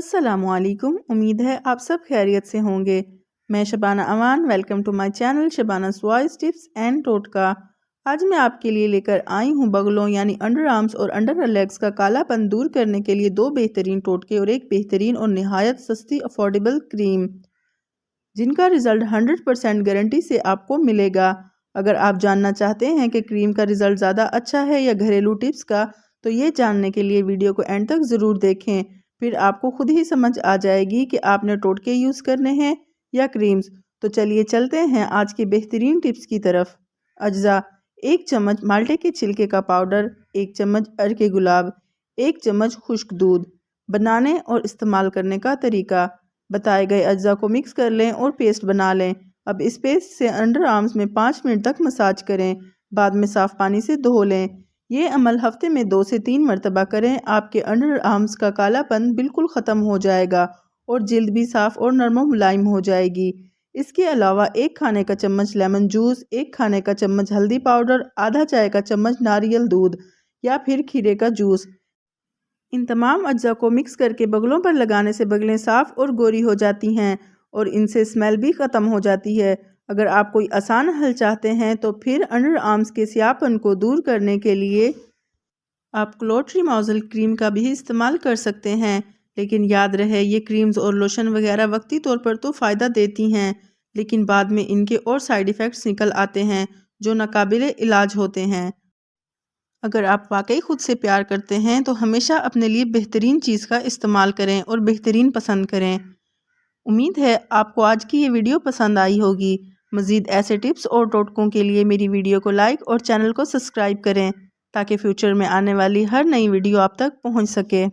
अस्सलामुअलैकुम। उम्मीद है आप सब खैरियत से होंगे। मैं Shabana Aman, welcome to my channel शबाना's वॉइस टिप्स एंड टोटका। आज मैं आपके लिए लेकर आई हूँ बगलों यानी अंडर आर्म्स और अंडर लेग्स का कालापन दूर करने के लिए दो बेहतरीन टोटके और एक बेहतरीन और निहायत सस्ती अफोर्डेबल क्रीम, जिनका रिजल्ट 100% गारंटी से आपको मिलेगा। अगर आप जानना चाहते हैं कि क्रीम का रिजल्ट ज़्यादा अच्छा है या घरेलू टिप्स का, तो ये जानने के लिए वीडियो को एंड तक ज़रूर देखें। फिर आपको खुद ही समझ आ जाएगी कि आपने टोटके यूज़ करने हैं या क्रीम्स। तो चलिए चलते हैं आज के बेहतरीन टिप्स की तरफ। अज्जा: 1 चम्मच माल्टे के छिलके का पाउडर, 1 चम्मच अर्के गुलाब, 1 चम्मच खुश्क दूध। बनाने और इस्तेमाल करने का तरीका: बताए गए अज्जा को मिक्स कर लें और पेस्ट बना लें। अब इस पेस्ट से अंडर आर्म्स में 5 मिनट तक मसाज करें, बाद में साफ़ पानी से धो लें। ये अमल हफ्ते में 2 से 3 मरतबा करें। आपके अंडर आर्म्स का कालापन बिल्कुल ख़त्म हो जाएगा और जिल्द भी साफ़ और नरम मुलायम हो जाएगी। इसके अलावा 1 खाने का चम्मच लेमन जूस, 1 खाने का चम्मच हल्दी पाउडर, आधा चाय का चम्मच नारियल दूध या फिर खीरे का जूस। इन तमाम अज्जा को मिक्स करके बगलों पर लगाने से बगलें साफ़ और गोरी हो जाती हैं और इनसे स्मेल भी ख़त्म हो जाती है। अगर आप कोई आसान हल चाहते हैं तो फिर अंडर आर्म्स के स्याहपन को दूर करने के लिए आप क्लोट्री मॉजल क्रीम का भी इस्तेमाल कर सकते हैं। लेकिन याद रहे, ये क्रीम्स और लोशन वगैरह वक्ती तौर पर तो फ़ायदा देती हैं, लेकिन बाद में इनके और साइड इफ़ेक्ट्स निकल आते हैं जो नाकाबिले इलाज होते हैं। अगर आप वाकई खुद से प्यार करते हैं तो हमेशा अपने लिए बेहतरीन चीज़ का इस्तेमाल करें और बेहतरीन पसंद करें। उम्मीद है आपको आज की ये वीडियो पसंद आई होगी। मज़ीद ऐसे टिप्स और टोटकों के लिए मेरी वीडियो को लाइक और चैनल को सब्सक्राइब करें ताकि फ्यूचर में आने वाली हर नई वीडियो आप तक पहुंच सके।